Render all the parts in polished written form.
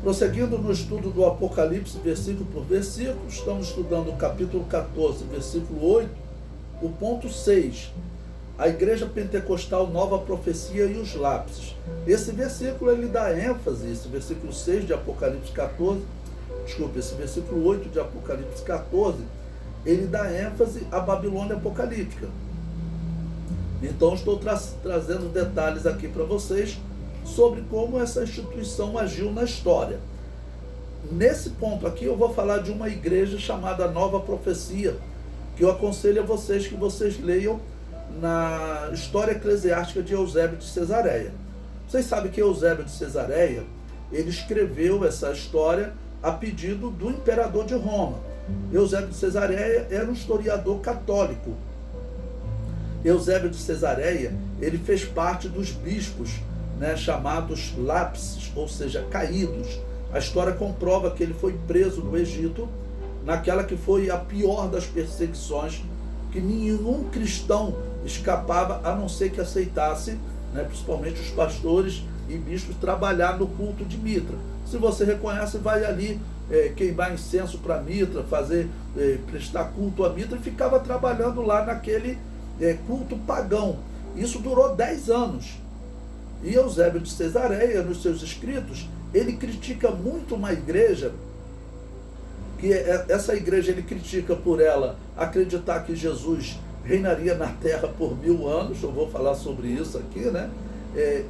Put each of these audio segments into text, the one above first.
Prosseguindo no estudo do Apocalipse, versículo por versículo, estamos estudando o capítulo 14, versículo 8, o ponto 6, a Igreja Pentecostal, Nova Profecia e os Lápises. Esse versículo ele dá ênfase, esse versículo 6 de Apocalipse 14, esse versículo 8 de Apocalipse 14, ele dá ênfase à Babilônia apocalíptica. Então estou trazendo detalhes aqui para vocês sobre como essa instituição agiu na história. Nesse ponto aqui eu vou falar de uma igreja chamada Nova Profecia, que eu aconselho a vocês que vocês leiam na História Eclesiástica de Eusébio de Cesareia. Vocês sabem que Eusébio de Cesareia, ele escreveu essa história a pedido do imperador de Roma. Eusébio de Cesareia era um historiador católico. Eusébio de Cesareia, ele fez parte dos bispos, chamados lápises, ou seja, caídos. A história comprova que ele foi preso no Egito, naquela que foi a pior das perseguições, que nenhum cristão escapava, a não ser que aceitasse, principalmente os pastores e bispos, trabalhar no culto de Mitra. Se você reconhece, vai ali queimar incenso para Mitra, prestar culto a Mitra, e ficava trabalhando lá naquele culto pagão. Isso durou 10 anos. E Eusébio de Cesareia, nos seus escritos, ele critica muito uma igreja, que essa igreja ele critica por ela acreditar que Jesus reinaria na terra por 1000 anos, eu vou falar sobre isso aqui,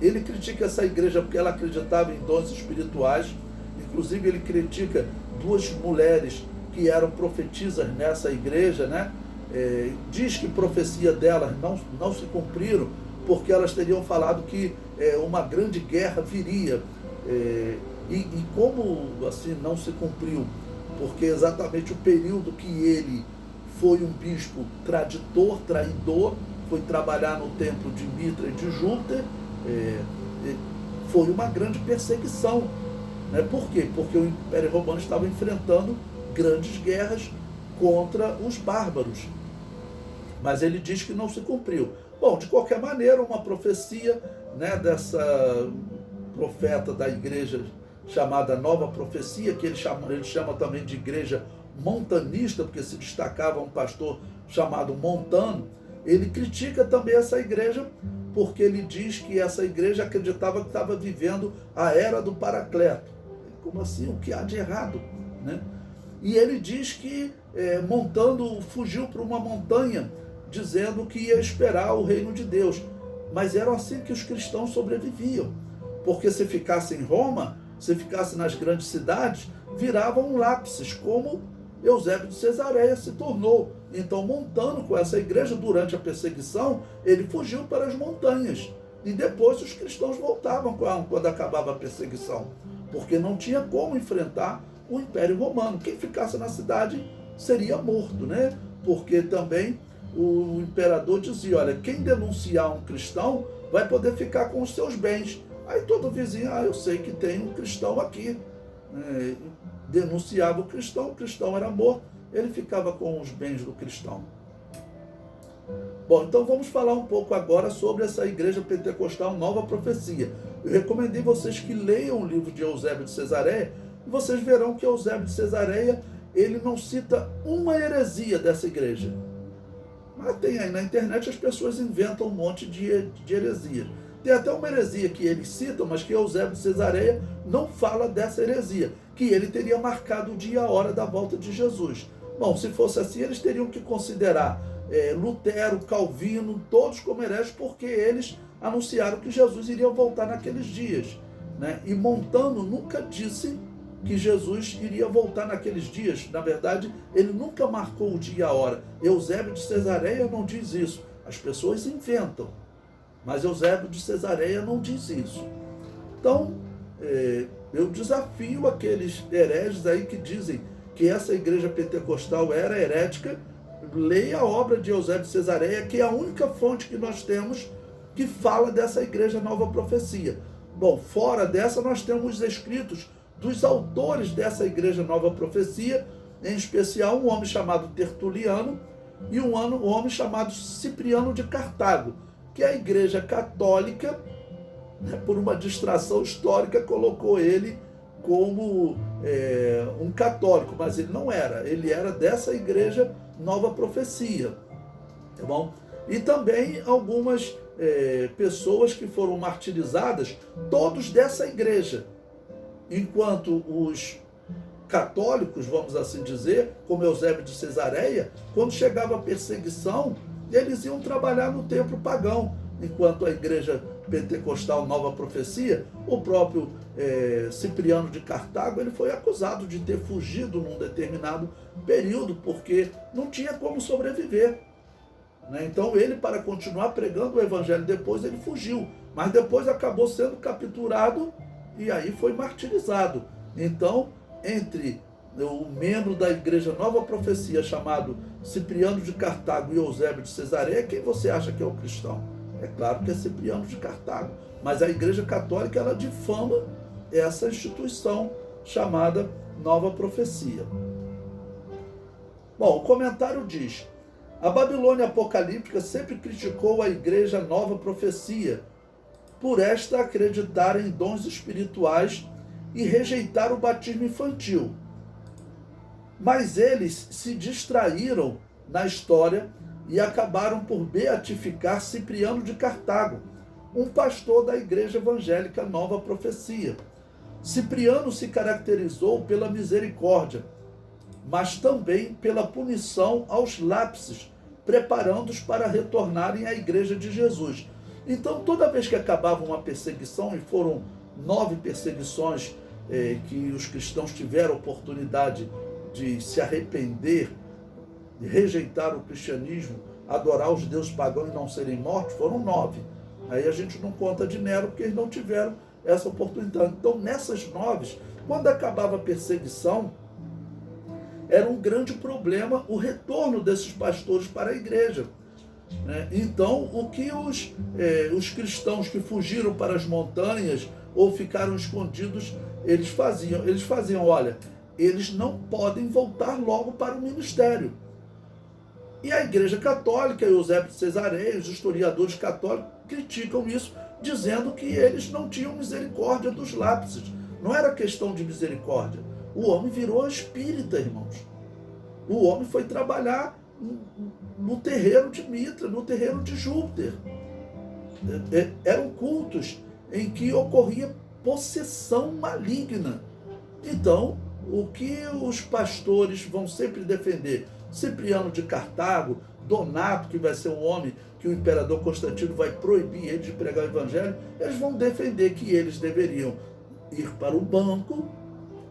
ele critica essa igreja porque ela acreditava em dons espirituais, inclusive ele critica 2 mulheres que eram profetisas nessa igreja, diz que profecia delas não se cumpriram, porque elas teriam falado que uma grande guerra viria, e como assim não se cumpriu? Porque exatamente o período que ele foi um bispo traidor, foi trabalhar no templo de Mitra e de Júpiter, foi uma grande perseguição. Por quê? Porque o Império Romano estava enfrentando grandes guerras contra os bárbaros. Mas ele diz que não se cumpriu. Bom, de qualquer maneira, uma profecia dessa profeta da igreja chamada Nova Profecia, que ele chama também de igreja montanista, porque se destacava um pastor chamado Montano, ele critica também essa igreja, porque ele diz que essa igreja acreditava que estava vivendo a era do Paracleto. Como assim? O que há de errado? E ele diz que Montano fugiu para uma montanha, dizendo que ia esperar o reino de Deus. Mas era assim que os cristãos sobreviviam, porque se ficasse em Roma, se ficasse nas grandes cidades, viravam lápises, como Eusébio de Cesareia se tornou. Então, Montano, com essa igreja, durante a perseguição, ele fugiu para as montanhas. E depois os cristãos voltavam quando acabava a perseguição, porque não tinha como enfrentar o Império Romano. Quem ficasse na cidade seria morto, Porque também o imperador dizia, olha, quem denunciar um cristão vai poder ficar com os seus bens. Aí todo vizinho, eu sei que tem um cristão aqui. Denunciava o cristão era morto, ele ficava com os bens do cristão. Bom, então vamos falar um pouco agora sobre essa igreja pentecostal Nova Profecia. Eu recomendei vocês que leiam o livro de Eusébio de Cesareia, e vocês verão que Eusébio de Cesareia, ele não cita uma heresia dessa igreja. Mas tem aí na internet, as pessoas inventam um monte de heresias. Tem até uma heresia que eles citam, mas que Eusébio de Cesareia não fala dessa heresia, que ele teria marcado o dia e a hora da volta de Jesus. Bom, se fosse assim, eles teriam que considerar Lutero, Calvino, todos como hereges, porque eles anunciaram que Jesus iria voltar naqueles dias. E Montano nunca disse que Jesus iria voltar naqueles dias. Na verdade, ele nunca marcou o dia e a hora. Eusébio de Cesareia não diz isso. As pessoas inventam. Mas Eusébio de Cesareia não diz isso. Então, eu desafio aqueles hereges aí que dizem que essa igreja pentecostal era herética, leia a obra de Eusébio de Cesareia, que é a única fonte que nós temos que fala dessa igreja Nova Profecia. Bom, fora dessa nós temos os escritos dos autores dessa igreja Nova Profecia, em especial um homem chamado Tertuliano e um homem chamado Cipriano de Cartago, que a igreja católica, por uma distração histórica, colocou ele como um católico, mas ele não era. Ele era dessa igreja Nova Profecia, tá bom? E também algumas pessoas que foram martirizadas, todos dessa igreja, enquanto os católicos, vamos assim dizer, como Eusébio de Cesareia, quando chegava a perseguição, eles iam trabalhar no templo pagão, enquanto a igreja pentecostal Nova Profecia, o próprio Cipriano de Cartago, ele foi acusado de ter fugido num determinado período, porque não tinha como sobreviver, né? Então ele, para continuar pregando o evangelho depois, ele fugiu, mas depois acabou sendo capturado e aí foi martirizado. Então, entre o membro da igreja Nova Profecia, chamado Cipriano de Cartago, e Eusébio de Cesareia, quem você acha que é o cristão? É claro que é Cipriano de Cartago, mas a igreja católica, ela difama essa instituição chamada Nova Profecia. Bom, o comentário diz: a Babilônia apocalíptica sempre criticou a igreja Nova Profecia por esta acreditar em dons espirituais e rejeitar o batismo infantil. Mas eles se distraíram na história e acabaram por beatificar Cipriano de Cartago, um pastor da igreja evangélica Nova Profecia. Cipriano se caracterizou pela misericórdia, mas também pela punição aos lápices, preparando-os para retornarem à igreja de Jesus. Então, toda vez que acabava uma perseguição, e foram 9 perseguições que os cristãos tiveram oportunidade de se arrepender, de rejeitar o cristianismo, adorar os deuses pagãos e não serem mortos, foram 9. Aí a gente não conta de Nero, porque eles não tiveram essa oportunidade. Então, nessas 9, quando acabava a perseguição, era um grande problema o retorno desses pastores para a igreja, né? Então, o que os cristãos que fugiram para as montanhas ou ficaram escondidos, eles faziam, olha, eles não podem voltar logo para o ministério. E a igreja católica, Eusébio de Cesareia, os historiadores católicos criticam isso, dizendo que eles não tinham misericórdia dos lápices. Não era questão de misericórdia. O homem virou espírita, irmãos. O homem foi trabalhar no terreiro de Mitra, no terreiro de Júpiter. Eram cultos em que ocorria possessão maligna. Então, o que os pastores vão sempre defender? Cipriano de Cartago, Donato, que vai ser um homem que o imperador Constantino vai proibir ele de pregar o evangelho, eles vão defender que eles deveriam ir para o banco,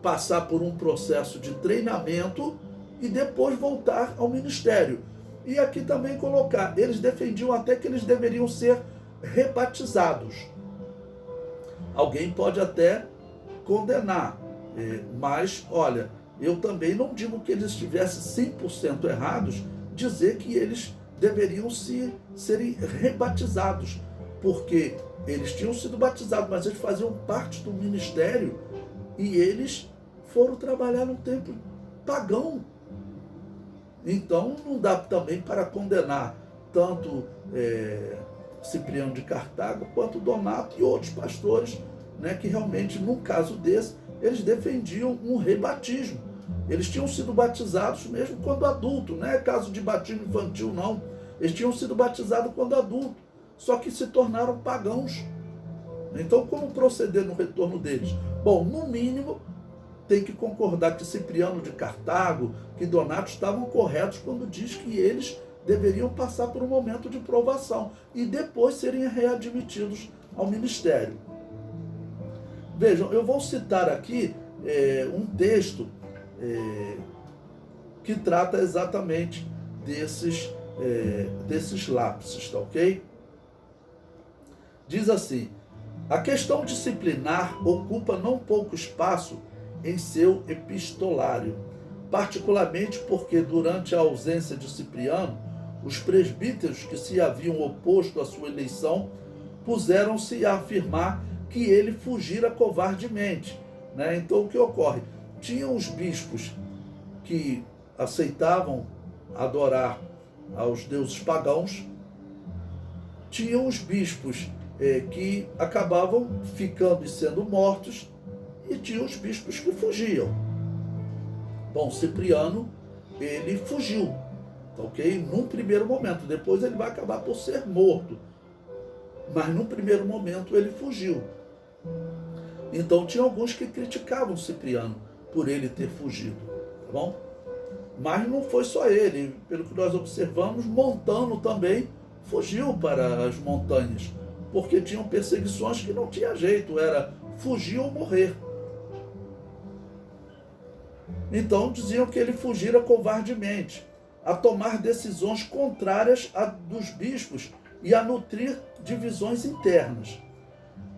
passar por um processo de treinamento e depois voltar ao ministério. E aqui também colocar, eles defendiam até que eles deveriam ser rebatizados. Alguém pode até condenar, mas, olha, eu também não digo que eles estivessem 100% errados, dizer que eles deveriam serem rebatizados, porque eles tinham sido batizados, mas eles faziam parte do ministério e eles foram trabalhar no templo pagão. Então não dá também para condenar tanto Cipriano de Cartago quanto Donato e outros pastores, né, que realmente, num caso desse, eles defendiam um rebatismo. Eles tinham sido batizados mesmo quando adulto, não é caso de batismo infantil, não. Eles tinham sido batizados quando adulto, só que se tornaram pagãos. Então, como proceder no retorno deles? Bom, no mínimo, tem que concordar que Cipriano de Cartago, que Donato estavam corretos quando diz que eles deveriam passar por um momento de provação e depois serem readmitidos ao ministério. Vejam, eu vou citar aqui um texto que trata exatamente desses lápises, tá ok? Diz assim: a questão disciplinar ocupa não pouco espaço em seu epistolário, particularmente porque durante a ausência de Cipriano, os presbíteros que se haviam oposto à sua eleição puseram-se a afirmar que ele fugira covardemente, né? Então o que ocorre? Tinham os bispos que aceitavam adorar aos deuses pagãos, tinham os bispos que acabavam ficando e sendo mortos, e tinha os bispos que fugiam. Bom, Cipriano, ele fugiu, ok? Num primeiro momento, depois ele vai acabar por ser morto, mas num primeiro momento ele fugiu. Então tinha alguns que criticavam Cipriano por ele ter fugido, tá bom? Mas não foi só ele, pelo que nós observamos, Montano também fugiu para as montanhas, porque tinham perseguições que não tinha jeito, era fugir ou morrer. Então diziam que ele fugira covardemente, a tomar decisões contrárias à dos bispos e a nutrir divisões internas.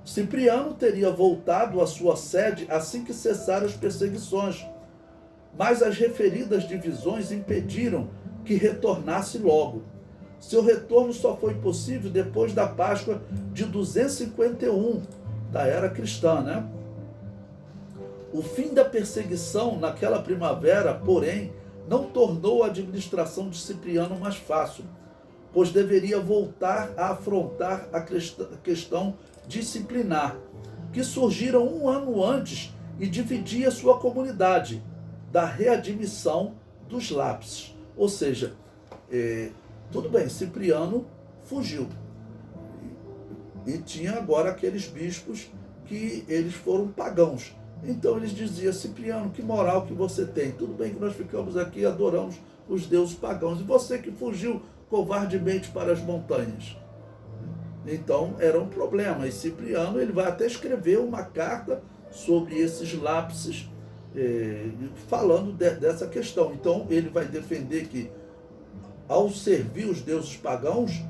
Cipriano teria voltado à sua sede assim que cessaram as perseguições, mas as referidas divisões impediram que retornasse logo. Seu retorno só foi possível depois da Páscoa de 251 da era cristã, né? O fim da perseguição naquela primavera, porém, não tornou a administração de Cipriano mais fácil, pois deveria voltar a afrontar a questão disciplinar, que surgira um ano antes e dividia sua comunidade, da readmissão dos lápis. Ou seja, tudo bem, Cipriano fugiu. E tinha agora aqueles bispos que eles foram pagãos. Então eles diziam: Cipriano, que moral que você tem? Tudo bem que nós ficamos aqui e adoramos os deuses pagãos. E você que fugiu covardemente para as montanhas? Então era um problema. E Cipriano, ele vai até escrever uma carta sobre esses lápises, falando dessa questão. Então ele vai defender que, ao servir os deuses pagãos,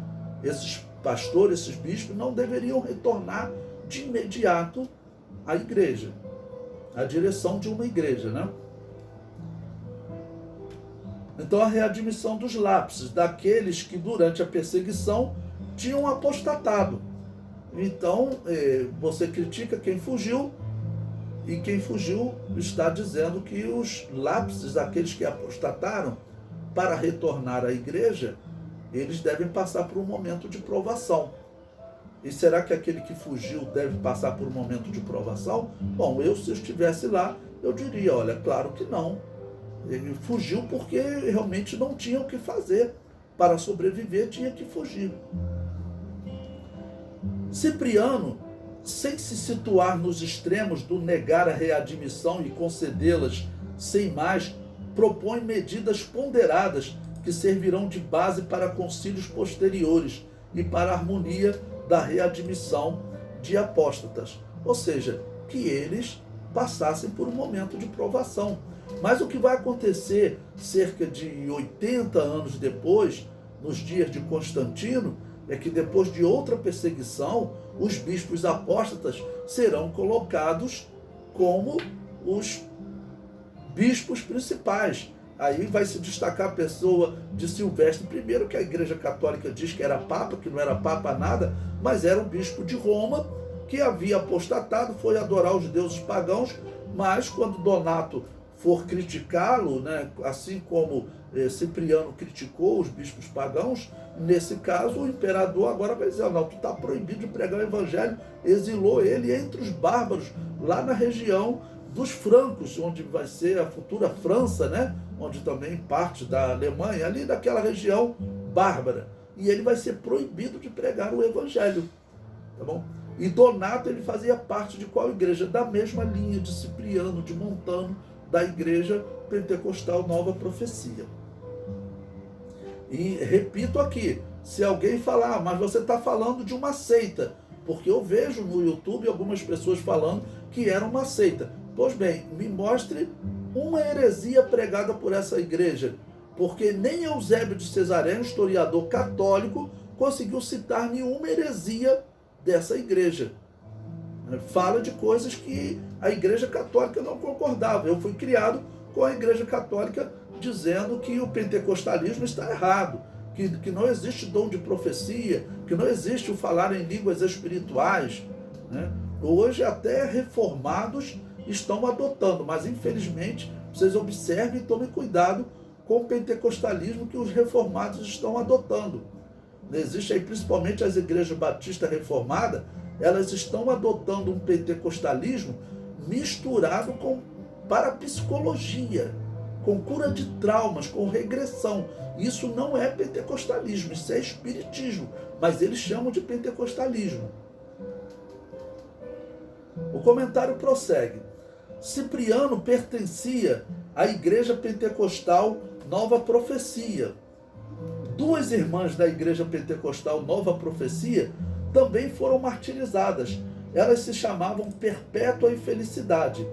esses pastores, esses bispos, não deveriam retornar de imediato à igreja, à direção de uma igreja, né? Então a readmissão dos lápises, daqueles que durante a perseguição tinham apostatado. Então você critica quem fugiu, e quem fugiu está dizendo que os lápises, aqueles que apostataram, para retornar à igreja, eles devem passar por um momento de provação. E será que aquele que fugiu deve passar por um momento de provação? Bom, se eu estivesse lá, eu diria: olha, claro que não. Ele fugiu porque realmente não tinha o que fazer. Para sobreviver, tinha que fugir. Cipriano, sem se situar nos extremos do negar a readmissão e concedê-las sem mais, propõe medidas ponderadas que servirão de base para concílios posteriores e para a harmonia da readmissão de apóstatas. Ou seja, que eles passassem por um momento de provação. Mas o que vai acontecer cerca de 80 anos depois, nos dias de Constantino, é que depois de outra perseguição, os bispos apóstatas serão colocados como os bispos principais. Aí vai se destacar a pessoa de Silvestre I, que a Igreja Católica diz que era papa, que não era papa nada, mas era um bispo de Roma, que havia apostatado, foi adorar os deuses pagãos, mas quando Donato for criticá-lo, né, assim como Cipriano criticou os bispos pagãos, nesse caso o imperador agora vai dizer: não, tu está proibido de pregar o evangelho, exilou ele entre os bárbaros, lá na região dos francos, onde vai ser a futura França, né, onde também parte da Alemanha, ali daquela região bárbara, e ele vai ser proibido de pregar o evangelho, tá bom? E Donato, ele fazia parte de qual igreja? Da mesma linha de Cipriano, de Montano, da Igreja Pentecostal Nova Profecia. E repito aqui, se alguém falar: mas você está falando de uma seita, porque eu vejo no YouTube algumas pessoas falando que era uma seita. Pois bem, me mostre uma heresia pregada por essa igreja, porque nem Eusébio de Cesareia, um historiador católico, conseguiu citar nenhuma heresia dessa igreja. Fala de coisas que a Igreja Católica não concordava. Eu fui criado com a Igreja Católica dizendo que o pentecostalismo está errado, que não existe dom de profecia, que não existe o falar em línguas espirituais, né? Hoje até reformados estão adotando, mas infelizmente vocês observem e tomem cuidado com o pentecostalismo que os reformados estão adotando. Existe aí principalmente as igrejas batistas reformadas, elas estão adotando um pentecostalismo misturado com parapsicologia, com cura de traumas, com regressão. Isso não é pentecostalismo, isso é espiritismo, mas eles chamam de pentecostalismo. O comentário prossegue. Cipriano pertencia à Igreja Pentecostal Nova Profecia. Duas irmãs da Igreja Pentecostal Nova Profecia também foram martirizadas. Elas se chamavam Perpétua e Felicidade.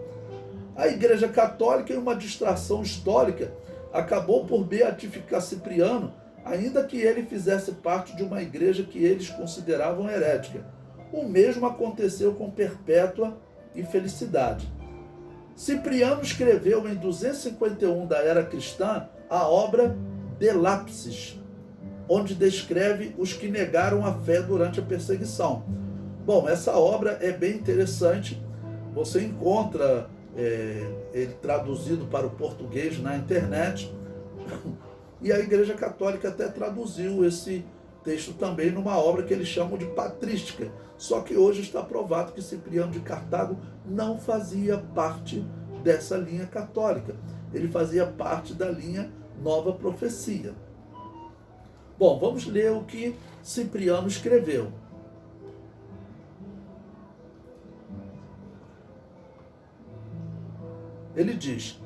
A Igreja Católica, em uma distração histórica, acabou por beatificar Cipriano, ainda que ele fizesse parte de uma igreja que eles consideravam herética. O mesmo aconteceu com Perpétua e Felicidade. Cipriano escreveu em 251 da era cristã a obra De Lapsis, onde descreve os que negaram a fé durante a perseguição. Bom, essa obra é bem interessante. Você encontra ele traduzido para o português na internet, e a Igreja Católica até traduziu esse texto também numa obra que eles chamam de patrística. Só que hoje está provado que Cipriano de Cartago não fazia parte dessa linha católica. Ele fazia parte da linha Nova Profecia. Bom, vamos ler o que Cipriano escreveu. Ele diz: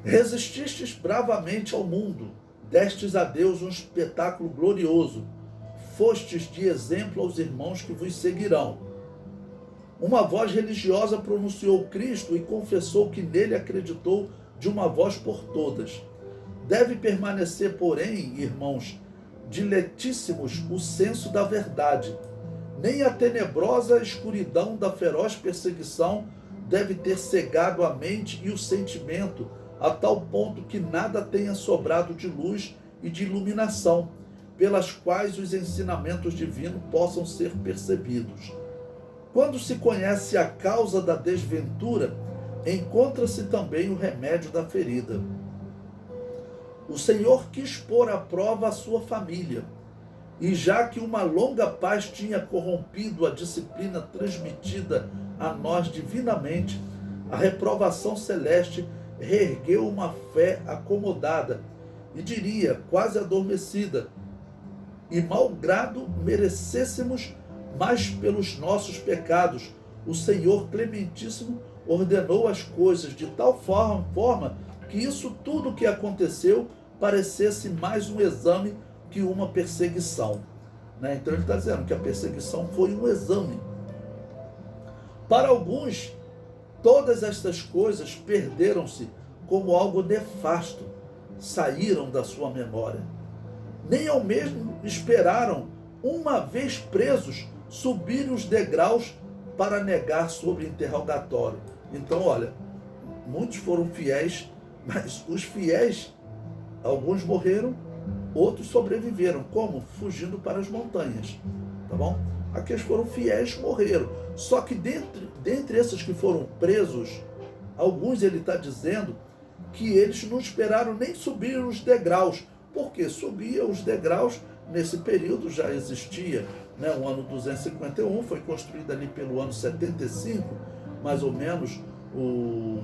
resististes bravamente ao mundo, destes a Deus um espetáculo glorioso, fostes de exemplo aos irmãos que vos seguirão. Uma voz religiosa pronunciou Cristo e confessou que nele acreditou de uma voz por todas. Deve permanecer, porém, irmãos, diletíssimos, o senso da verdade. Nem a tenebrosa escuridão da feroz perseguição deve ter cegado a mente e o sentimento a tal ponto que nada tenha sobrado de luz e de iluminação, pelas quais os ensinamentos divinos possam ser percebidos. Quando se conhece a causa da desventura, encontra-se também o remédio da ferida. O Senhor quis pôr à prova a sua família, e já que uma longa paz tinha corrompido a disciplina transmitida a nós divinamente, a reprovação celeste reergueu uma fé acomodada, e diria, quase adormecida, e malgrado merecêssemos mais pelos nossos pecados, o Senhor Clementíssimo ordenou as coisas de tal forma que isso tudo que aconteceu parecesse mais um exame que uma perseguição. Então ele está dizendo que a perseguição foi um exame. Para alguns, todas estas coisas perderam-se como algo nefasto, saíram da sua memória. Nem ao mesmo esperaram, uma vez presos, subirem os degraus para negar sobre interrogatório. Então, olha, muitos foram fiéis, mas os fiéis, alguns morreram, outros sobreviveram. Como? Fugindo para as montanhas. Tá bom? Aqueles foram fiéis, morreram. Só que dentre esses que foram presos, alguns ele está dizendo que eles não esperaram nem subir os degraus, porque subia os degraus, nesse período já existia, o ano 251, foi construído ali pelo ano 75, mais ou menos, o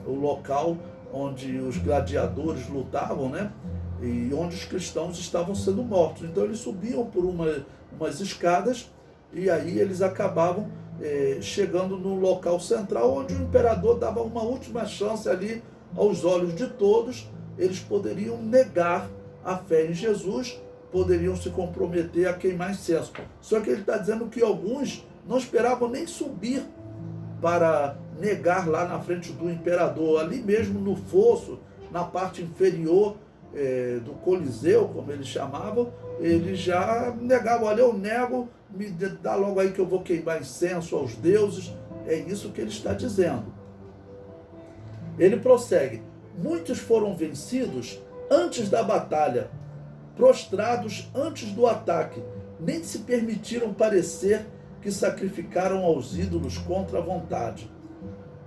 local onde os gladiadores lutavam, e onde os cristãos estavam sendo mortos. Então eles subiam por umas escadas, e aí eles acabavam chegando no local central, onde o imperador dava uma última chance ali aos olhos de todos. Eles poderiam negar a fé em Jesus, poderiam se comprometer a queimar incenso. Só que ele está dizendo que alguns não esperavam nem subir para negar lá na frente do imperador, ali mesmo no fosso, na parte inferior do Coliseu, como eles chamavam, eles já negavam: olha, eu nego, me dá logo aí que eu vou queimar incenso aos deuses. É isso que ele está dizendo. Ele prossegue: muitos foram vencidos antes da batalha, prostrados antes do ataque, nem se permitiram parecer que sacrificaram aos ídolos contra a vontade.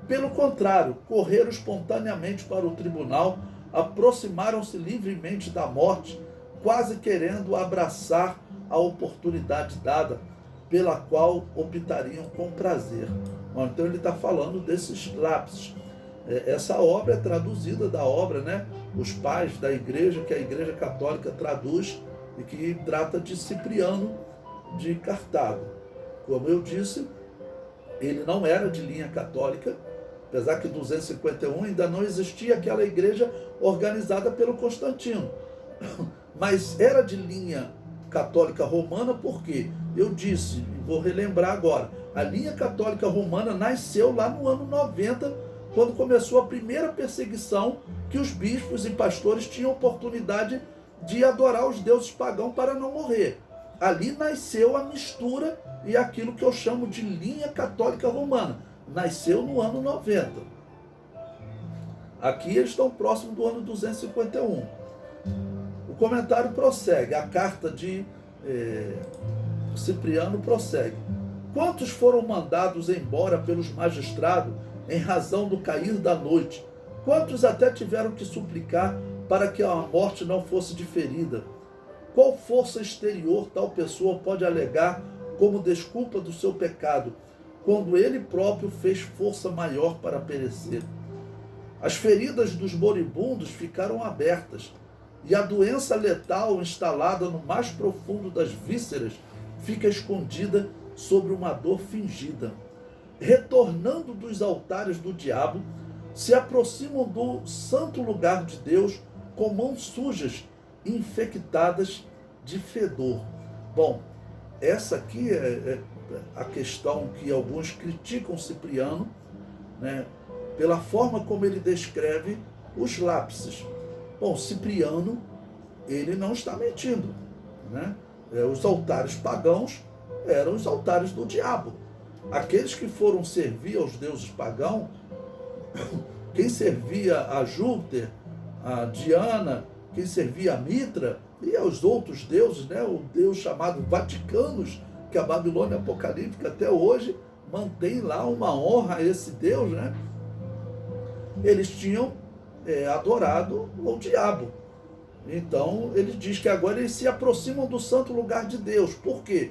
Pelo contrário, correram espontaneamente para o tribunal, aproximaram-se livremente da morte, quase querendo abraçar a oportunidade dada, pela qual optariam com prazer. Então ele está falando desses lapsos. Essa obra é traduzida da obra, né? Os pais da igreja, que a Igreja Católica traduz e que trata de Cipriano de Cartago. Como eu disse, ele não era de linha católica, apesar que em 251 ainda não existia aquela igreja organizada pelo Constantino. Mas era de linha católica romana porque, eu disse, vou relembrar agora, a linha católica romana nasceu lá no ano 90, quando começou a primeira perseguição que os bispos e pastores tinham oportunidade de adorar os deuses pagãos para não morrer. Ali nasceu a mistura e aquilo que eu chamo de linha católica romana. Nasceu no ano 90. Aqui eles estão próximos do ano 251. O comentário prossegue, a carta de Cipriano prossegue. Quantos foram mandados embora pelos magistrados em razão do cair da noite? Quantos até tiveram que suplicar para que a morte não fosse diferida? Qual força exterior tal pessoa pode alegar como desculpa do seu pecado, quando ele próprio fez força maior para perecer? As feridas dos moribundos ficaram abertas, e a doença letal instalada no mais profundo das vísceras fica escondida sobre uma dor fingida. Retornando dos altares do diabo, se aproximam do santo lugar de Deus com mãos sujas, infectadas de fedor. Bom, essa aqui é a questão que alguns criticam Cipriano, né, pela forma como ele descreve os lápises. Bom, Cipriano, ele não está mentindo, né? Os altares pagãos eram os altares do diabo. Aqueles que foram servir aos deuses pagãos, quem servia a Júpiter, a Diana, quem servia a Mitra e aos outros deuses, né? O deus chamado Vaticanos, que a Babilônia apocalíptica até hoje mantém lá uma honra a esse deus, né? Eles tinham adorado o diabo. Então ele diz que agora eles se aproximam do santo lugar de Deus. Por quê?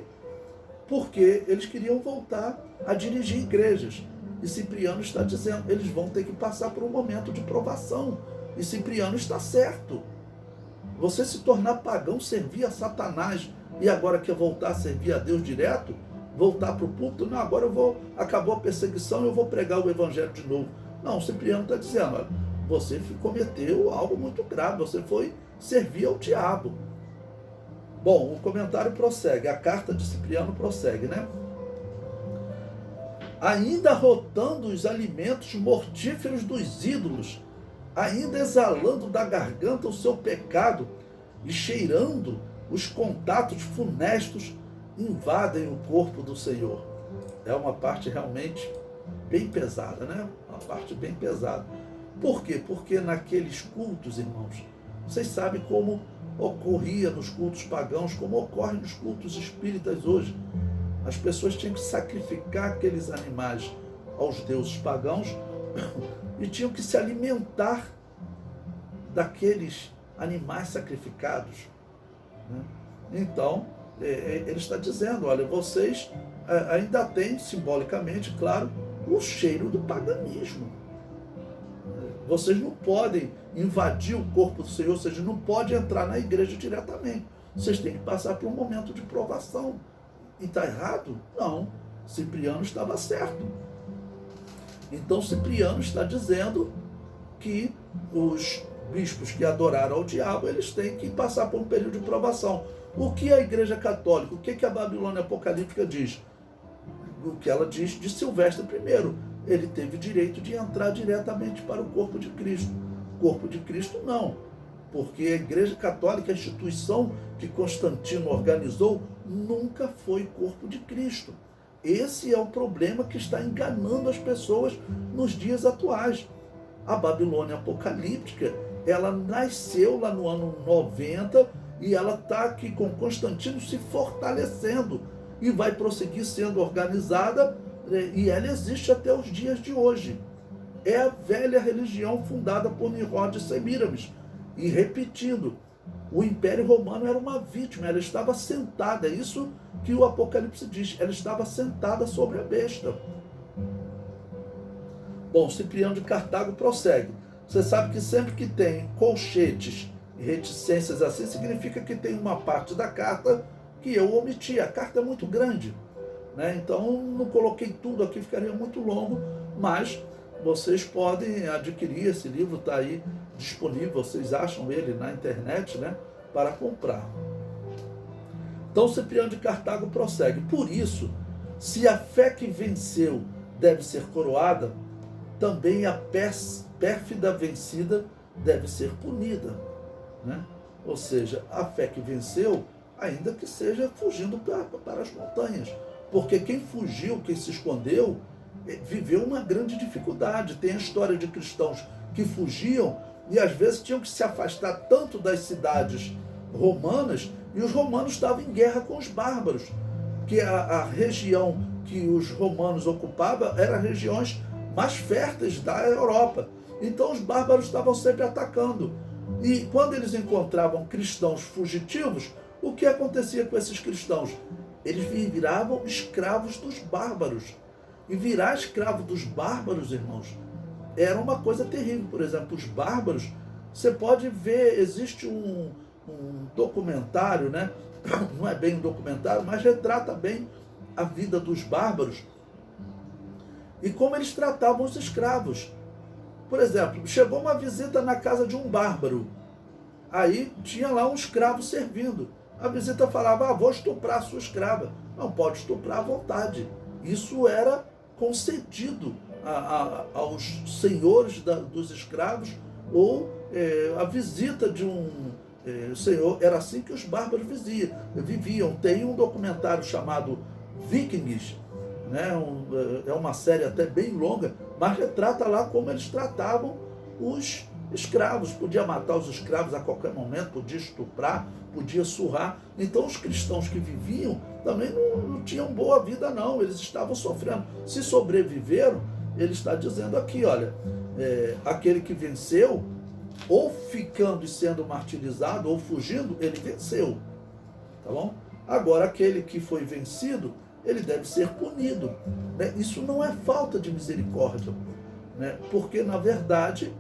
Porque eles queriam voltar a dirigir igrejas. E Cipriano está dizendo, eles vão ter que passar por um momento de provação. E Cipriano está certo. Você se tornar pagão, servir a Satanás, e agora quer voltar a servir a Deus direto, voltar para o púlpito, não, agora acabou a perseguição, eu vou pregar o evangelho de novo. Não, Cipriano está dizendo, olha, você cometeu algo muito grave, você foi servir ao diabo. Bom, o comentário prossegue, a carta de Cipriano prossegue, né? Ainda rotando os alimentos mortíferos dos ídolos, ainda exalando da garganta o seu pecado e cheirando os contatos funestos, invadem o corpo do Senhor. É uma parte realmente bem pesada, né? Uma parte bem pesada. Por quê? Porque naqueles cultos, irmãos, vocês sabem como ocorria nos cultos pagãos, como ocorre nos cultos espíritas hoje. As pessoas tinham que sacrificar aqueles animais aos deuses pagãos e tinham que se alimentar daqueles animais sacrificados, né? Então, ele está dizendo, olha, vocês ainda têm, simbolicamente, claro, o cheiro do paganismo. Vocês não podem invadir o corpo do Senhor, vocês não podem entrar na igreja diretamente. Vocês têm que passar por um momento de provação. E está errado? Não. Cipriano estava certo. Então Cipriano está dizendo que os bispos que adoraram ao diabo, eles têm que passar por um período de provação. O que a Igreja Católica, o que a Babilônia Apocalíptica diz? O que ela diz de Silvestre I. Ele teve direito de entrar diretamente para o corpo de Cristo. O corpo de Cristo não. Porque a Igreja Católica, a instituição que Constantino organizou, nunca foi corpo de Cristo. Esse é o problema que está enganando as pessoas nos dias atuais. A Babilônia Apocalíptica, ela nasceu lá no ano 90 e ela está aqui com Constantino se fortalecendo e vai prosseguir sendo organizada, e ela existe até os dias de hoje. É a velha religião fundada por Nimrod e Semíramis. E repetindo, o Império Romano era uma vítima, ela estava sentada, é isso que o Apocalipse diz, ela estava sentada sobre a besta. Bom, Cipriano de Cartago prossegue. Você sabe que sempre que tem colchetes e reticências assim, significa que tem uma parte da carta que eu omiti. A carta é muito grande, né? Então não coloquei tudo aqui, ficaria muito longo, mas vocês podem adquirir esse livro, está aí disponível, vocês acham ele na internet, né, para comprar. Então Cipriano de Cartago prossegue. Por isso, se a fé que venceu deve ser coroada, também a pérfida vencida deve ser punida, né? Ou seja, a fé que venceu, ainda que seja fugindo para as montanhas. Porque quem fugiu, quem se escondeu, viveu uma grande dificuldade. Tem a história de cristãos que fugiam e às vezes tinham que se afastar tanto das cidades romanas, e os romanos estavam em guerra com os bárbaros, que a região que os romanos ocupavam era regiões mais férteis da Europa. Então os bárbaros estavam sempre atacando. E quando eles encontravam cristãos fugitivos, o que acontecia com esses cristãos? Eles viravam escravos dos bárbaros. E virar escravo dos bárbaros, irmãos, era uma coisa terrível. Por exemplo, os bárbaros, você pode ver, existe um documentário, né? Não é bem um documentário, mas retrata bem a vida dos bárbaros e como eles tratavam os escravos. Por exemplo, chegou uma visita na casa de um bárbaro, aí tinha lá um escravo servindo. A visita falava: vou estuprar a sua escrava. Não pode estuprar à vontade. Isso era concedido aos senhores dos escravos, ou a visita de um senhor. Era assim que os bárbaros viviam. Tem um documentário chamado Vikings, né? É uma série até bem longa, mas retrata lá como eles tratavam os escravos. Podia matar os escravos a qualquer momento, podia estuprar, podia surrar. Então os cristãos que viviam também não tinham boa vida não, eles estavam sofrendo. Se sobreviveram, ele está dizendo aqui, olha, aquele que venceu, ou ficando e sendo martirizado, ou fugindo, ele venceu, tá bom? Agora aquele que foi vencido, ele deve ser punido, né? Isso não é falta de misericórdia, né? Porque na verdade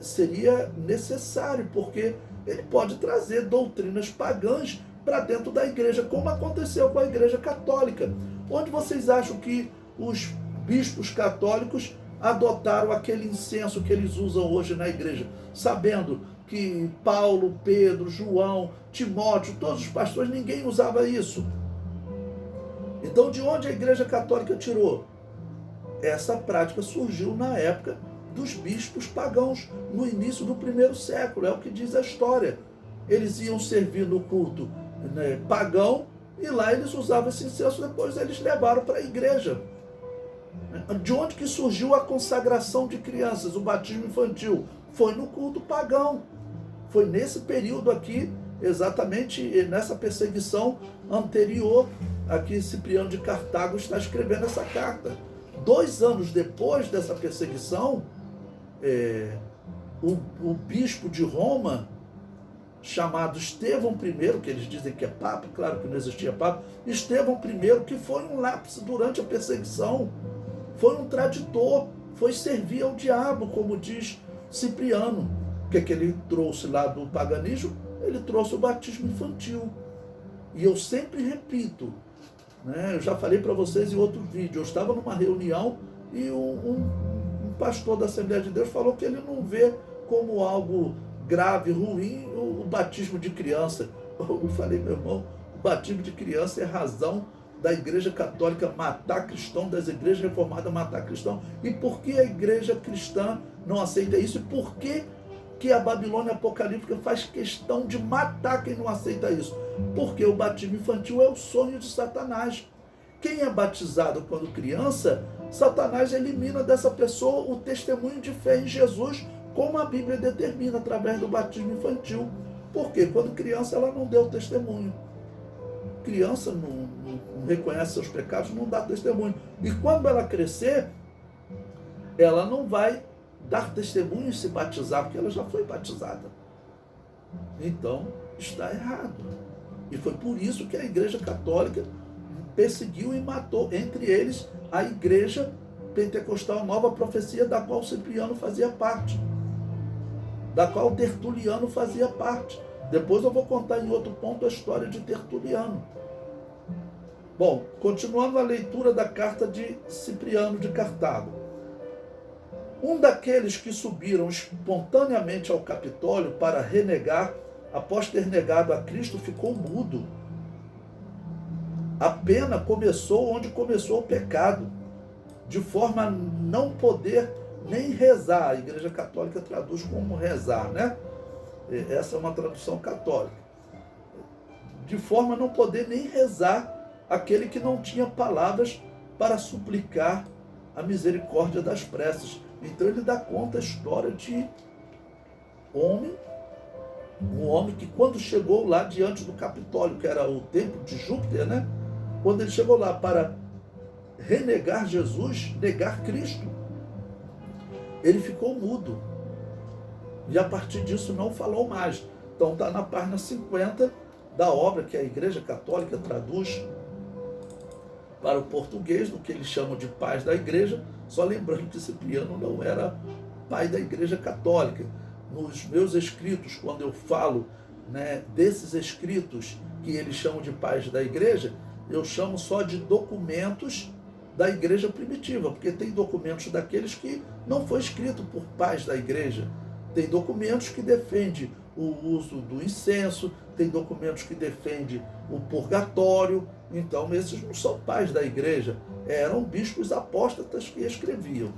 seria necessário, porque ele pode trazer doutrinas pagãs para dentro da igreja, como aconteceu com a Igreja Católica. Onde vocês acham que os bispos católicos adotaram aquele incenso que eles usam hoje na igreja, sabendo que Paulo, Pedro, João, Timóteo, todos os pastores, ninguém usava isso? Então, de onde a Igreja Católica tirou? Essa prática surgiu na época dos bispos pagãos, no início do primeiro século, é o que diz a história. Eles iam servir no culto, né, pagão, e lá eles usavam esse incenso, depois eles levaram para a igreja. De onde que surgiu a consagração de crianças, o batismo infantil? Foi no culto pagão. Foi nesse período aqui, exatamente nessa perseguição anterior, aqui Cipriano de Cartago está escrevendo essa carta. 2 anos depois dessa perseguição, o bispo de Roma, chamado Estevão I, que eles dizem que é papa, claro que não existia papa, Estevão I, que foi um lápis durante a perseguição, foi um traditor, foi servir ao diabo, como diz Cipriano. O que ele trouxe lá do paganismo? Ele trouxe o batismo infantil. E eu sempre repito, né, eu já falei para vocês em outro vídeo, eu estava numa reunião e um pastor da Assembleia de Deus falou que ele não vê como algo grave, ruim, o batismo de criança. Eu falei: meu irmão, o batismo de criança é razão da Igreja Católica matar cristão, das igrejas reformadas matar cristão. E por que a igreja cristã não aceita isso? E por que a Babilônia apocalíptica faz questão de matar quem não aceita isso? Porque o batismo infantil é o sonho de Satanás. Quem é batizado quando criança, Satanás elimina dessa pessoa o testemunho de fé em Jesus, como a Bíblia determina, através do batismo infantil. Porque quando criança ela não deu testemunho. Criança não reconhece seus pecados, não dá testemunho. E quando ela crescer, ela não vai dar testemunho e se batizar, porque ela já foi batizada. Então, está errado. E foi por isso que a Igreja Católica perseguiu e matou, entre eles, a Igreja pentecostal Nova Profecia, da qual Cipriano fazia parte, da qual Tertuliano fazia parte. Depois eu vou contar em outro ponto a história de Tertuliano. Bom, continuando a leitura da carta de Cipriano de Cartago. Um daqueles que subiram espontaneamente ao Capitólio para renegar, após ter negado a Cristo, ficou mudo. A pena começou onde começou o pecado, de forma a não poder nem rezar. A Igreja Católica traduz como rezar, né? Essa é uma tradução católica. De forma a não poder nem rezar aquele que não tinha palavras para suplicar a misericórdia das preces. Então ele dá conta a história de um homem que quando chegou lá diante do Capitólio, que era o templo de Júpiter, né? Quando ele chegou lá para renegar Jesus, negar Cristo, ele ficou mudo. E a partir disso não falou mais. Então está na página 50 da obra que a Igreja Católica traduz para o português, do que eles chamam de pais da igreja, só lembrando que Cipriano não era pai da Igreja Católica. Nos meus escritos, quando eu falo, né, desses escritos que eles chamam de pais da igreja, eu chamo só de documentos da igreja primitiva, porque tem documentos daqueles que não foi escrito por pais da igreja. Tem documentos que defendem o uso do incenso, tem documentos que defendem o purgatório. Então esses não são pais da igreja, eram bispos apóstatas que escreviam.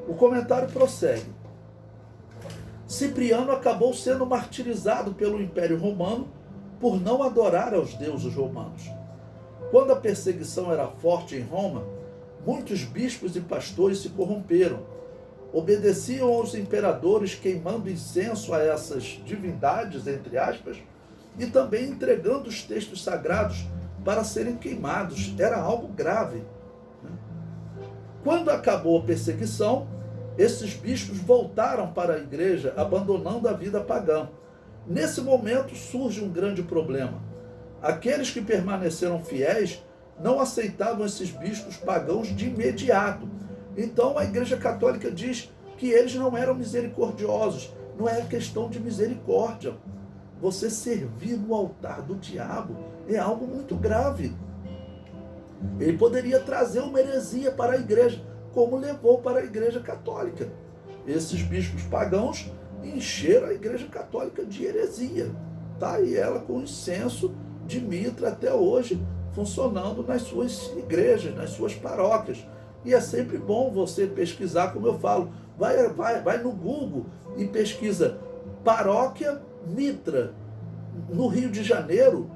O comentário prossegue. Cipriano acabou sendo martirizado pelo Império Romano por não adorar aos deuses romanos. Quando a perseguição era forte em Roma, muitos bispos e pastores se corromperam. Obedeciam aos imperadores queimando incenso a essas divindades, entre aspas, e também entregando os textos sagrados para serem queimados. Era algo grave. Quando acabou a perseguição, esses bispos voltaram para a igreja, abandonando a vida pagã. Nesse momento surge um grande problema. Aqueles que permaneceram fiéis não aceitavam esses bispos pagãos de imediato. Então a Igreja Católica diz que eles não eram misericordiosos. Não é questão de misericórdia. Você servir no altar do diabo é algo muito grave. Ele poderia trazer uma heresia para a igreja, como levou para a Igreja Católica. Esses bispos pagãos encheram a Igreja Católica de heresia. Tá? E ela com incenso de mitra até hoje, funcionando nas suas igrejas, nas suas paróquias. E é sempre bom você pesquisar, como eu falo, vai no Google e pesquisa paróquia mitra. No Rio de Janeiro,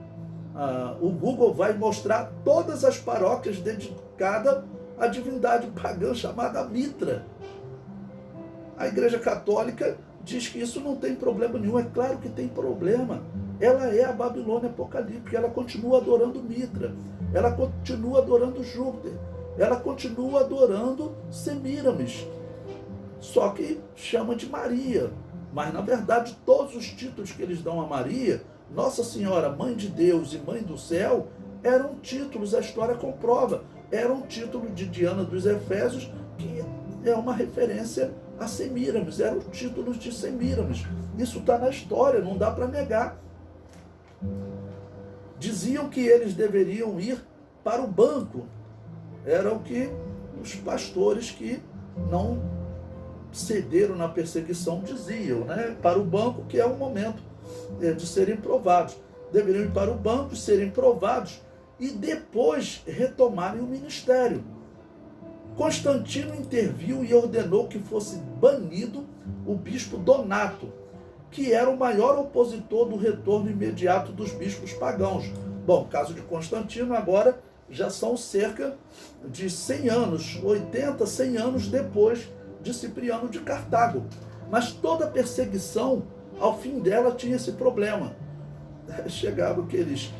o Google vai mostrar todas as paróquias dedicadas à divindade pagã chamada Mitra. A Igreja Católica diz que isso não tem problema nenhum. É claro que tem problema. Ela é a Babilônia apocalíptica. Ela continua adorando Mitra. Ela continua adorando Júpiter. Ela continua adorando Semíramis. Só que chama de Maria. Mas, na verdade, todos os títulos que eles dão a Maria, Nossa Senhora, Mãe de Deus e Mãe do Céu, eram títulos, a história comprova, eram títulos de Diana dos Efésios, que é uma referência a Semíramis, eram títulos de Semíramis. Isso está na história, não dá para negar. Diziam que eles deveriam ir para o banco. Eram o que os pastores que não cederam na perseguição diziam, né? Para o banco, que é o momento de serem provados. Deveriam ir para o banco, serem provados e depois retomarem o ministério. Constantino interviu e ordenou que fosse banido o bispo Donato, que era o maior opositor do retorno imediato dos bispos pagãos. Bom, caso de Constantino agora já são cerca de 100 anos, 80, 100 anos depois de Cipriano de Cartago. Mas toda perseguição, ao fim dela, tinha esse problema. Chegavam aqueles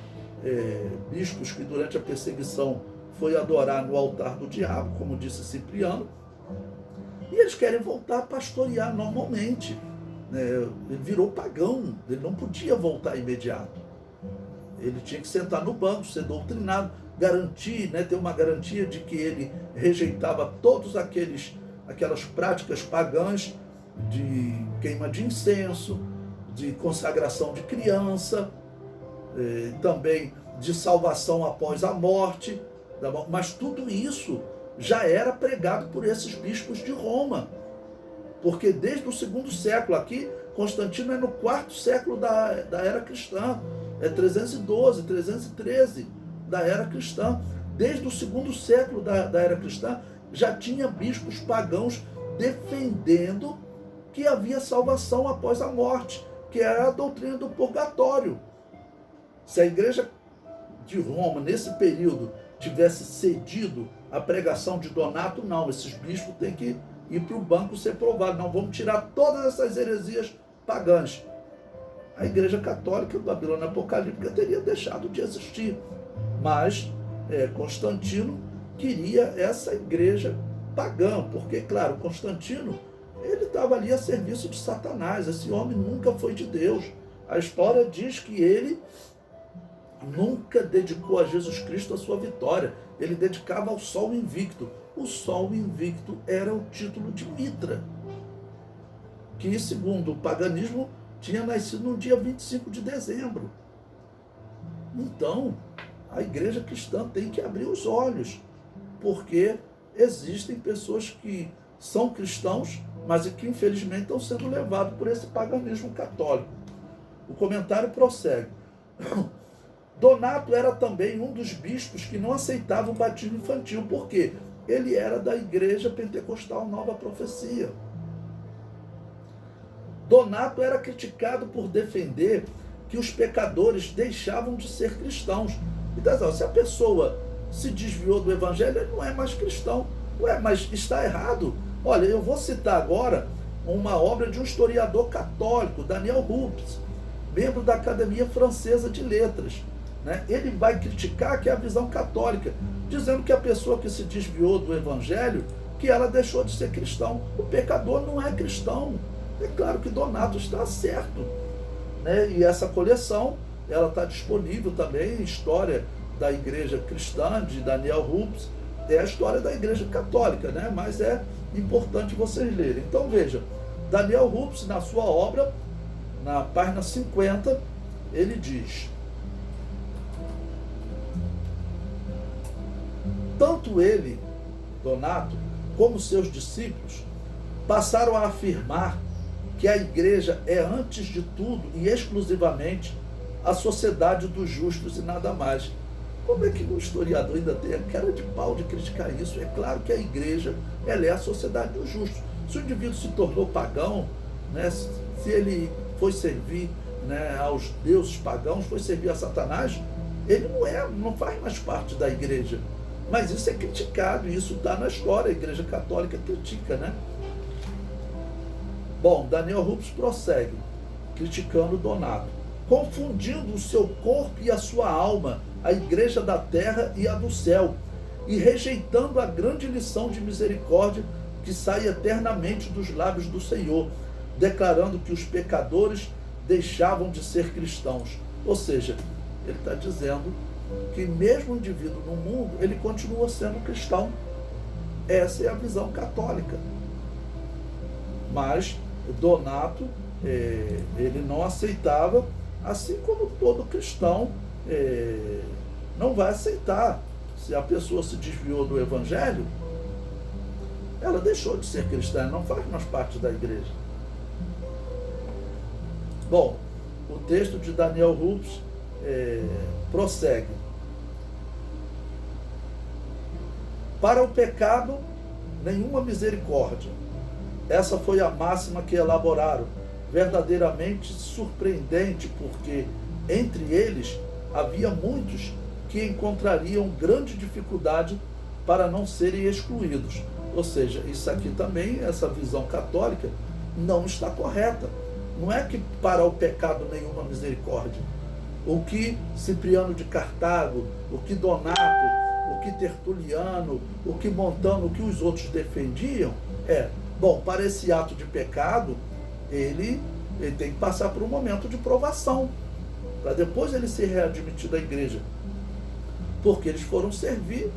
bispos que durante a perseguição foi adorar no altar do diabo, como disse Cipriano, e eles querem voltar a pastorear normalmente. Ele virou pagão, ele não podia voltar imediato. Ele tinha que sentar no banco, ser doutrinado. garantir, né, ter uma garantia de que ele rejeitava todos aquelas práticas pagãs de queima de incenso, de consagração de criança, também de salvação após a morte, mas tudo isso já era pregado por esses bispos de Roma, porque desde o segundo século, aqui Constantino é no quarto século da era cristã, é 312, 313 da era cristã. Desde o segundo século da era cristã já tinha bispos pagãos defendendo que havia salvação após a morte, que era a doutrina do purgatório. Se a igreja de Roma, nesse período, tivesse cedido à pregação de Donato, não, esses bispos têm que ir para o banco ser provado, não, vamos tirar todas essas heresias pagãs. A igreja católica Babilônia Apocalíptica teria deixado de existir, mas Constantino queria essa igreja pagã, porque, claro, Constantino, ele estava ali a serviço de Satanás, esse homem nunca foi de Deus. A história diz que ele nunca dedicou a Jesus Cristo a sua vitória, ele dedicava ao Sol Invicto. O Sol Invicto era o título de Mitra, que, segundo o paganismo, tinha nascido no dia 25 de dezembro. Então, a igreja cristã tem que abrir os olhos, porque existem pessoas que são cristãos, mas que infelizmente estão sendo levados por esse paganismo católico. O comentário prossegue. Donato era também um dos bispos que não aceitava o batismo infantil, porque ele era da igreja pentecostal Nova Profecia. Donato era criticado por defender que os pecadores deixavam de ser cristãos. Então, se a pessoa se desviou do evangelho, ele não é mais cristão. Ué, mas está errado. Olha, eu vou citar agora uma obra de um historiador católico, Daniel Rupes, membro da Academia Francesa de Letras. Ele vai criticar que é a visão católica, dizendo que a pessoa que se desviou do evangelho, que ela deixou de ser cristão. O pecador não é cristão. É claro que Donato está certo, e essa coleção ela está disponível também, História da Igreja Cristã, de Daniel Rupes, é a história da Igreja Católica, mas é importante vocês lerem. Então veja, Daniel Rupes, na sua obra, na página 50, ele diz: tanto ele, Donato, como seus discípulos passaram a afirmar que a igreja é, antes de tudo e exclusivamente, a sociedade dos justos e nada mais. Como é que o historiador ainda tem a cara de pau de criticar isso? É claro que a igreja, ela é a sociedade dos justos. Se o indivíduo se tornou pagão, se ele foi servir aos deuses pagãos, foi servir a Satanás, ele não faz mais parte da igreja. Mas isso é criticado, isso está na história, a igreja católica critica, Bom, Daniel Rupes prossegue, criticando Donato, confundindo o seu corpo e a sua alma, a igreja da terra e a do céu, e rejeitando a grande lição de misericórdia que sai eternamente dos lábios do Senhor, declarando que os pecadores deixavam de ser cristãos. Ou seja, ele está dizendo que mesmo o indivíduo no mundo, ele continua sendo cristão. Essa é a visão católica. Mas Donato, ele não aceitava, assim como todo cristão não vai aceitar. Se a pessoa se desviou do evangelho, ela deixou de ser cristã, não faz mais parte da igreja. Bom, o texto de Daniel Rupes prossegue. Para o pecado, nenhuma misericórdia. Essa foi a máxima que elaboraram, verdadeiramente surpreendente, porque entre eles havia muitos que encontrariam grande dificuldade para não serem excluídos. Ou seja, isso aqui também, essa visão católica, não está correta. Não é que para o pecado nenhuma misericórdia. O que Cipriano de Cartago, o que Donato, o que Tertuliano, o que Montano, o que os outros defendiam bom, para esse ato de pecado, ele tem que passar por um momento de provação, para depois ele ser readmitido à igreja. porque eles foram servir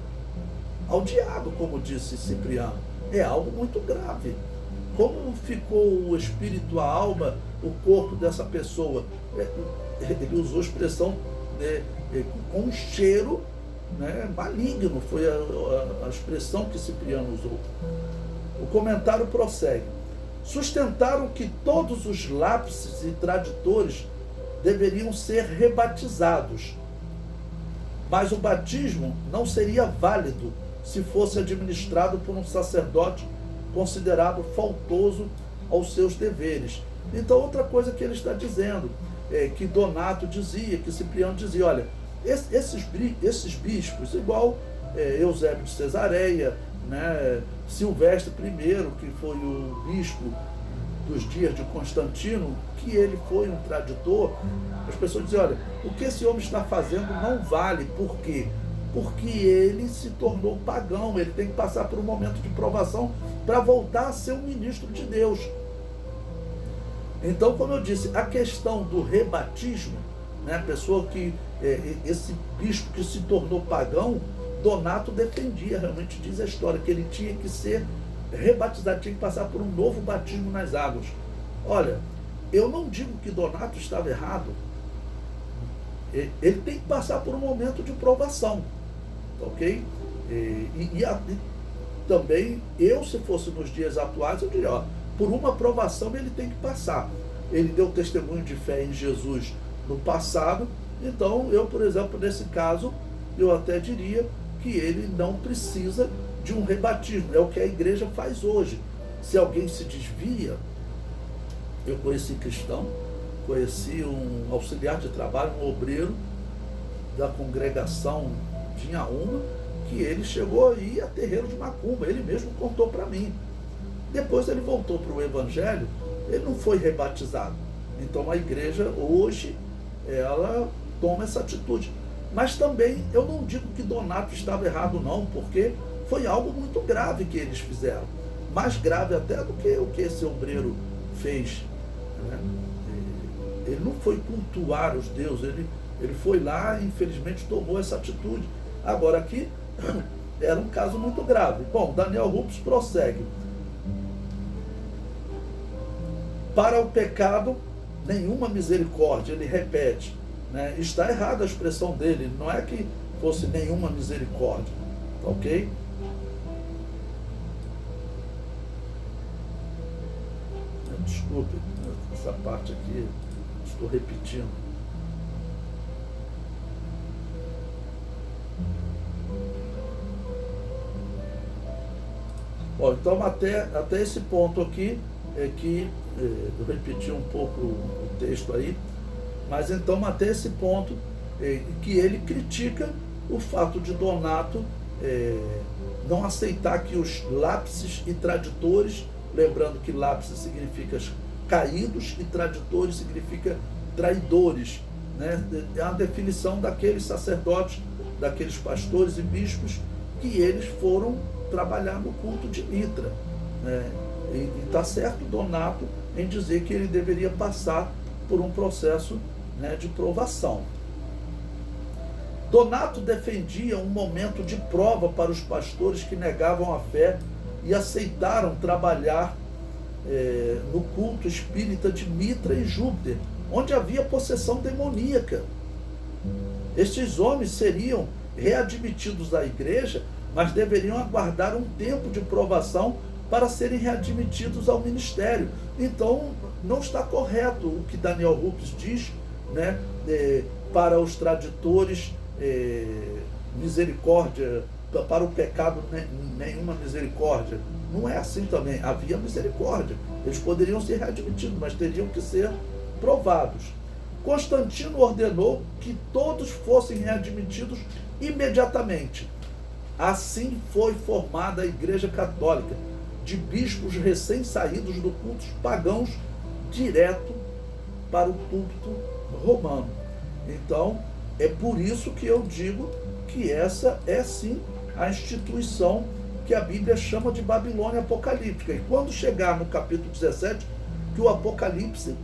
ao diabo, como disse Cipriano. É algo muito grave. Como ficou o espírito, a alma, o corpo dessa pessoa? Ele usou a expressão com um cheiro, né, maligno, foi a expressão que Cipriano usou. O comentário prossegue. Sustentaram que todos os lápises e traditores deveriam ser rebatizados, mas o batismo não seria válido se fosse administrado por um sacerdote considerado faltoso aos seus deveres. Então, outra coisa que ele está dizendo, que Donato dizia, que Cipriano dizia, olha, esses bispos, igual Eusébio de Cesareia, né, Silvestre I, que foi o bispo dos dias de Constantino, que ele foi um traditor, as pessoas dizem, olha, o que esse homem está fazendo não vale. Por quê? Porque ele se tornou pagão, ele tem que passar por um momento de provação para voltar a ser um ministro de Deus. Então, como eu disse, a questão do rebatismo, né, a pessoa que, esse bispo que se tornou pagão, Donato defendia, realmente diz a história, que ele tinha que ser rebatizado, tinha que passar por um novo batismo nas águas. Olha, eu não digo que Donato estava errado, ele tem que passar por um momento de provação, ok? E também, eu, se fosse nos dias atuais, eu diria, ó, por uma provação ele tem que passar. Ele deu testemunho de fé em Jesus no passado, então eu, por exemplo, nesse caso, eu até diria que ele não precisa de um rebatismo, é o que a igreja faz hoje. Se alguém se desvia, eu conheci cristão, conheci um auxiliar de trabalho, um obreiro da congregação de Inhaúma, que ele chegou a ir a terreiro de macumba, ele mesmo contou para mim. Depois ele voltou para o evangelho, ele não foi rebatizado. Então a igreja hoje, ela toma essa atitude. Mas também eu não digo que Donato estava errado não, porque foi algo muito grave que eles fizeram. Mais grave até do que o que esse obreiro fez, né? Ele não foi cultuar os deuses, ele foi lá e infelizmente tomou essa atitude. Agora aqui era um caso muito grave. Bom, Daniel Rupes prossegue. Para o pecado, nenhuma misericórdia, ele repete, né? Está errada a expressão dele, não é que fosse nenhuma misericórdia, ok? Desculpe, essa parte aqui estou repetindo. Bom, então até esse ponto aqui é que eu repeti um pouco o texto aí, mas então até esse ponto que ele critica o fato de Donato não aceitar que os lápises e traditores, lembrando que lápises significa caídos e traditores significa traidores, né? É a definição daqueles sacerdotes, daqueles pastores e bispos que eles foram trabalhar no culto de Mitra, né? E está certo Donato em dizer que ele deveria passar por um processo, né, de provação. Donato defendia um momento de prova para os pastores que negavam a fé e aceitaram trabalhar no culto espírita de Mitra e Júpiter, onde havia possessão demoníaca. Estes homens seriam readmitidos à igreja, mas deveriam aguardar um tempo de provação para serem readmitidos ao ministério. Então, não está correto o que Daniel Rupes diz, né, para os traditores, misericórdia, para o pecado nenhuma misericórdia. Não é assim também, havia misericórdia. Eles poderiam ser readmitidos, mas teriam que ser provados. Constantino ordenou que todos fossem readmitidos imediatamente. Assim foi formada a Igreja Católica, de bispos recém-saídos do cultos pagãos, direto para o púlpito romano. Então, é por isso que eu digo que essa é sim a instituição que a Bíblia chama de Babilônia Apocalíptica. E quando chegar no capítulo 17, que o Apocalipse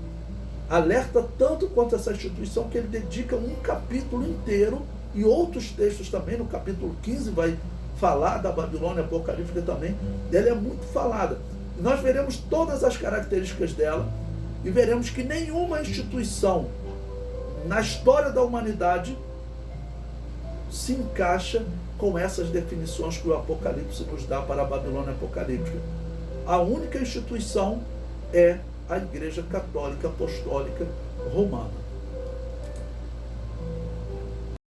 alerta tanto quanto essa instituição, que ele dedica um capítulo inteiro E outros textos também, no capítulo 15, vai falar da Babilônia apocalíptica também. Ela é muito falada. E nós veremos todas as características dela e veremos que nenhuma instituição na história da humanidade se encaixa com essas definições que o Apocalipse nos dá para a Babilônia apocalíptica. A única instituição é a Igreja Católica Apostólica Romana.